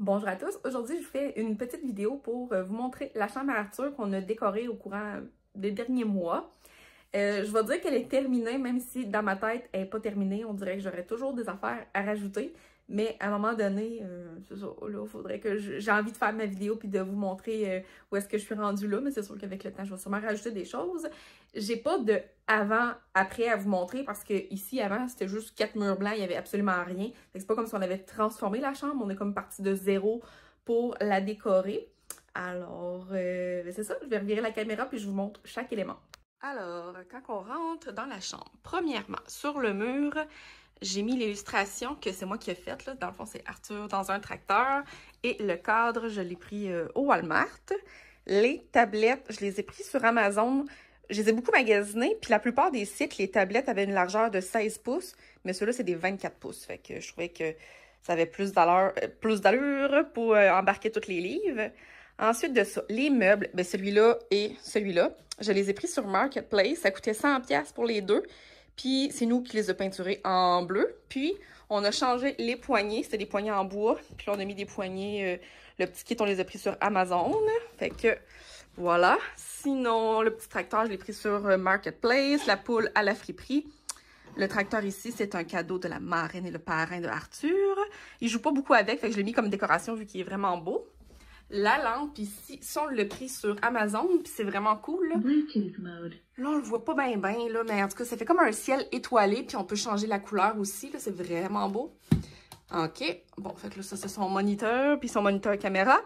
Bonjour à tous, aujourd'hui je fais une petite vidéo pour vous montrer la chambre à Arthur qu'on a décorée au courant des derniers mois. Je vais dire qu'elle est terminée, même si dans ma tête elle n'est pas terminée, on dirait que j'aurais toujours des affaires à rajouter. Mais à un moment donné, c'est ça, là, faudrait que j'ai envie de faire ma vidéo puis de vous montrer où est-ce que je suis rendue là, mais c'est sûr qu'avec le temps, je vais sûrement rajouter des choses. J'ai pas de avant-après à vous montrer parce que ici, avant, c'était juste 4 murs blancs, il y avait absolument rien. C'est pas comme si on avait transformé la chambre, on est comme parti de zéro pour la décorer. Alors, c'est ça, je vais revirer la caméra puis je vous montre chaque élément. Alors, quand on rentre dans la chambre, premièrement, sur le mur, j'ai mis l'illustration que c'est moi qui ai faite. Là. Dans le fond, c'est Arthur dans un tracteur. Et le cadre, je l'ai pris au Walmart. Les tablettes, je les ai pris sur Amazon. Je les ai beaucoup magasinées. Puis la plupart des sites, les tablettes avaient une largeur de 16 pouces. Mais ceux-là, c'est des 24 pouces. Fait que je trouvais que ça avait plus d'allure pour embarquer tous les livres. Ensuite de ça, les meubles, ben celui-là et celui-là, je les ai pris sur Marketplace. Ça coûtait 100$ pour les deux. Puis, c'est nous qui les a peinturés en bleu. Puis, on a changé les poignées. C'était des poignées en bois. Puis là, on a mis des poignées. Le petit kit, on les a pris sur Amazon. Fait que, voilà. Sinon, le petit tracteur, je l'ai pris sur Marketplace. La poule à la friperie. Le tracteur ici, c'est un cadeau de la marraine et le parrain de Arthur. Il joue pas beaucoup avec, fait que je l'ai mis comme décoration vu qu'il est vraiment beau. La lampe ici, ça on l'a pris sur Amazon, puis c'est vraiment cool. Là. Bluetooth mode. Là, on le voit pas bien, là, mais en tout cas, ça fait comme un ciel étoilé, puis on peut changer la couleur aussi, là, c'est vraiment beau. OK, bon, fait que là, ça, c'est son moniteur, puis son moniteur caméra.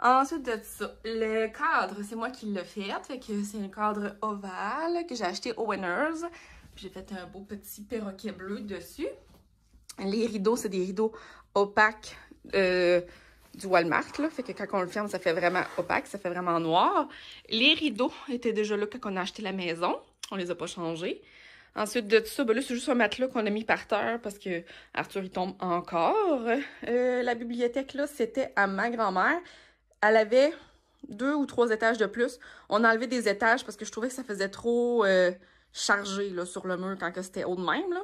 Ensuite de ça, le cadre, c'est moi qui l'ai fait que c'est un cadre ovale que j'ai acheté au Winners. Puis j'ai fait un beau petit perroquet bleu dessus. Les rideaux, c'est des rideaux opaques, du Walmart, là. Fait que quand on le ferme, ça fait vraiment opaque, ça fait vraiment noir. Les rideaux étaient déjà là quand on a acheté la maison. On les a pas changés. Ensuite de tout ça, ben là, c'est juste un matelas qu'on a mis par terre parce que Arthur, il tombe encore. La bibliothèque, là, c'était à ma grand-mère. Elle avait 2 ou 3 étages de plus. On a enlevé des étages parce que je trouvais que ça faisait trop chargé, là, sur le mur quand c'était haut de même, là.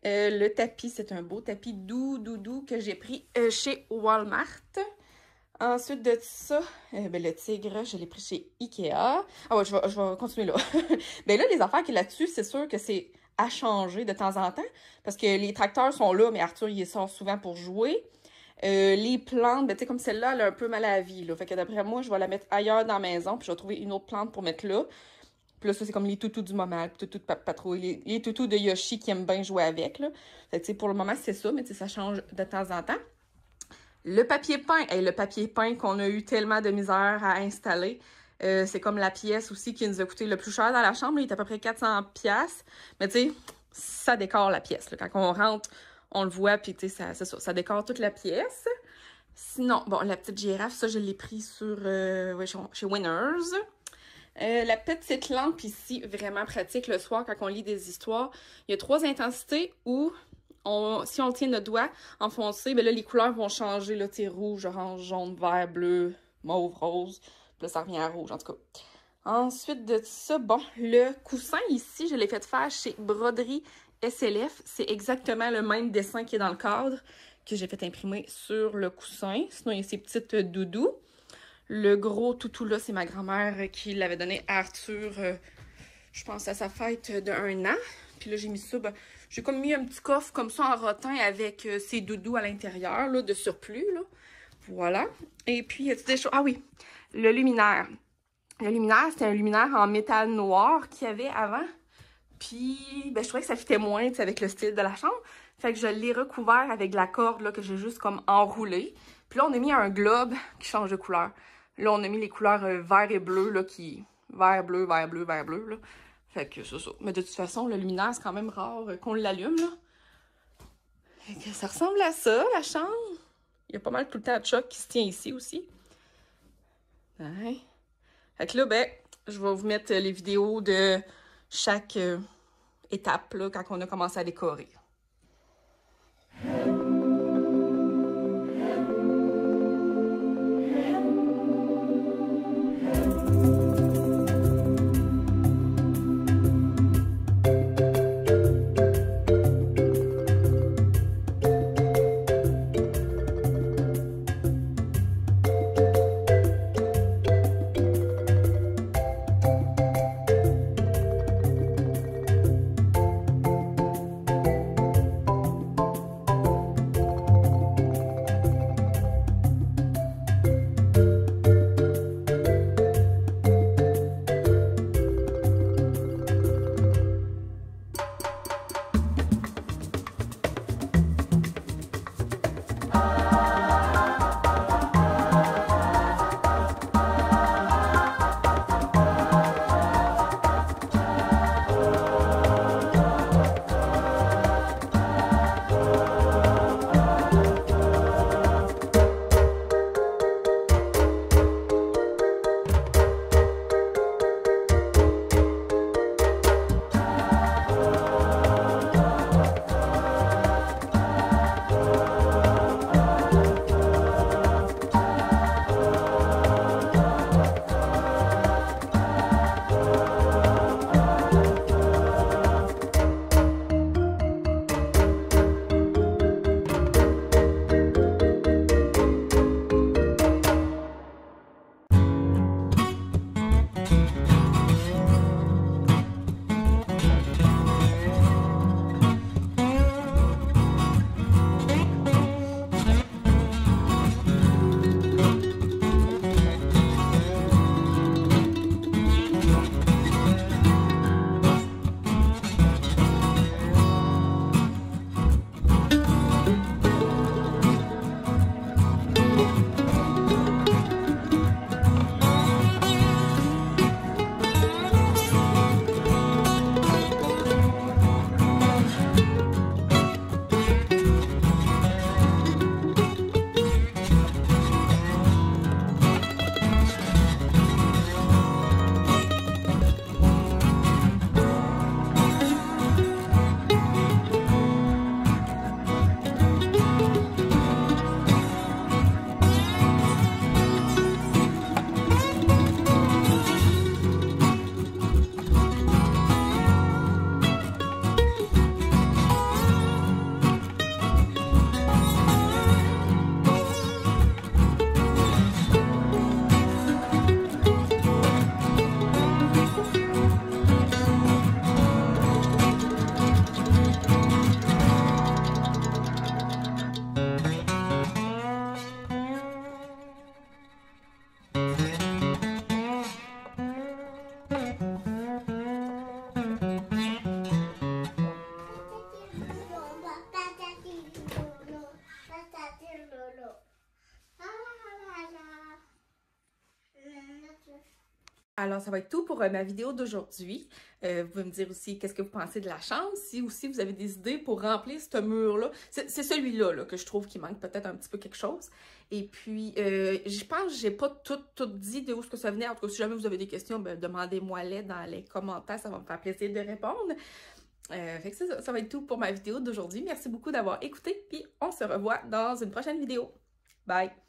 Le tapis, c'est un beau tapis doux que j'ai pris chez Walmart. Ensuite de ça, ben le tigre, je l'ai pris chez Ikea. Ah ouais, je vais continuer là. Ben là, les affaires qu'il y a là-dessus, c'est sûr que c'est à changer de temps en temps. Parce que les tracteurs sont là, mais Arthur, il sort souvent pour jouer. Les plantes, ben tu sais, comme celle-là, elle a un peu mal à la vie, là. Fait que d'après moi, je vais la mettre ailleurs dans la maison, puis je vais trouver une autre plante pour mettre là. Puis là, ça, c'est comme les toutous du moment, les toutous de Patrouille, les toutous de Yoshi qui aiment bien jouer avec, là. Fait que, tu sais, pour le moment, c'est ça, mais tu sais, ça change de temps en temps. Le papier peint, le papier peint qu'on a eu tellement de misère à installer, c'est comme la pièce aussi qui nous a coûté le plus cher dans la chambre, il est à peu près 400$. Mais tu sais, ça décore la pièce, là. Quand on rentre, on le voit, puis tu sais, ça décore toute la pièce. Sinon, bon, la petite girafe, ça, je l'ai pris sur chez Winners. La petite lampe ici, vraiment pratique le soir quand on lit des histoires. Il y a 3 intensités où, si on tient notre doigt enfoncé, ben là, les couleurs vont changer. Là, tu sais, rouge, orange, jaune, vert, bleu, mauve, rose. Puis là, ça revient à rouge, en tout cas. Ensuite de ça, bon, le coussin ici, je l'ai fait faire chez Broderie SLF. C'est exactement le même dessin qui est dans le cadre que j'ai fait imprimer sur le coussin. Sinon, il y a ces petites doudous. Le gros toutou là, c'est ma grand-mère qui l'avait donné à Arthur, je pense à sa fête de 1 an. Puis là, j'ai mis ça, ben, j'ai comme mis un petit coffre comme ça en rotin avec ses doudous à l'intérieur, là, de surplus, là. Voilà. Et puis, il y a des choses. Ah oui, le luminaire. Le luminaire, c'était un luminaire en métal noir qu'il y avait avant. Puis, ben, je trouvais que ça fitait moins, tu sais, avec le style de la chambre. Fait que je l'ai recouvert avec de la corde, là, que j'ai juste comme enroulée. Puis là, on a mis un globe qui change de couleur. Là, on a mis les couleurs vert et bleu, là, qui... Vert, bleu, vert, bleu, vert, bleu, là. Fait que c'est ça. Mais de toute façon, le luminaire, c'est quand même rare qu'on l'allume, là. Fait que ça ressemble à ça, la chambre. Il y a pas mal tout le temps de choc qui se tient ici aussi. Ouais. Fait que là, ben, je vais vous mettre les vidéos de chaque étape, là, quand on a commencé à décorer. Alors, ça va être tout pour ma vidéo d'aujourd'hui. Vous pouvez me dire aussi qu'est-ce que vous pensez de la chambre, si aussi vous avez des idées pour remplir ce mur-là. C'est celui-là là, que je trouve qu'il manque peut-être un petit peu quelque chose. Et puis, je pense que j'ai pas tout dit de où ce que ça venait. En tout cas, si jamais vous avez des questions, ben, demandez-moi-les dans les commentaires, ça va me faire plaisir de répondre. Fait que ça va être tout pour ma vidéo d'aujourd'hui. Merci beaucoup d'avoir écouté, puis on se revoit dans une prochaine vidéo. Bye!